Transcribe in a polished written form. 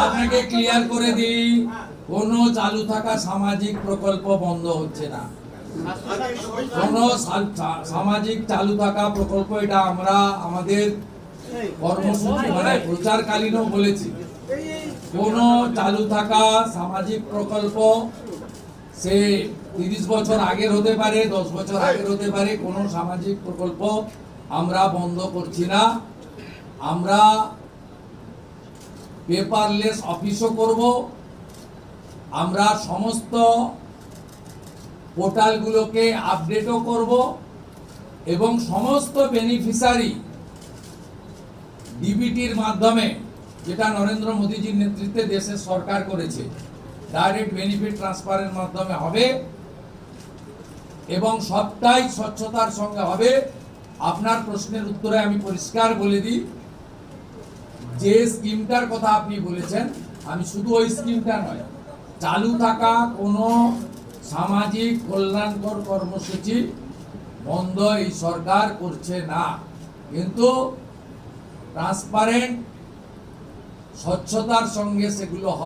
আপনাকে ক্লিয়ার করে দিই, কোনো চালু থাকা সামাজিক প্রকল্প বন্ধ হচ্ছে না। কোন সামাজিক চালু থাকা প্রকল্প, এটা আমরা আমাদের কর্মসূচি মানে প্রচারকালীনও বলেছি, কোন চালু থাকা সামাজিক প্রকল্প সে 30 বছর আগের হতে পারে, 10 বছর আগের হতে পারে, কোন সামাজিক প্রকল্প আমরা বন্ধ করছি না। আমরা পেপারলেস অফিসও করব, আমরা সমস্ত পোর্টালগুলোকে আপডেটও করব এবং সমস্ত বেনিফিশিয়ারি ডিবিটির মাধ্যমে, যেটা নরেন্দ্র মোদীজির নেতৃত্বে দেশের সরকার করেছে, ডাইরেক্ট বেনিফিট ট্রান্সফারের মাধ্যমে হবে এবং সবটাই স্বচ্ছতার সঙ্গে হবে। আপনার প্রশ্নের উত্তরে আমি পরিষ্কার বলে দিই, যে স্কিমটার কথা আপনি বলেছেন, আমি শুধু ওই স্কিমটা নয়, চালু থাকা কোনো সামাজিক কল্যাণকর কর্মসূচি বন্ধ এই সরকার করছে না, কিন্তু ট্রান্সপারেন্ট স্বচ্ছতার সঙ্গে সেগুলো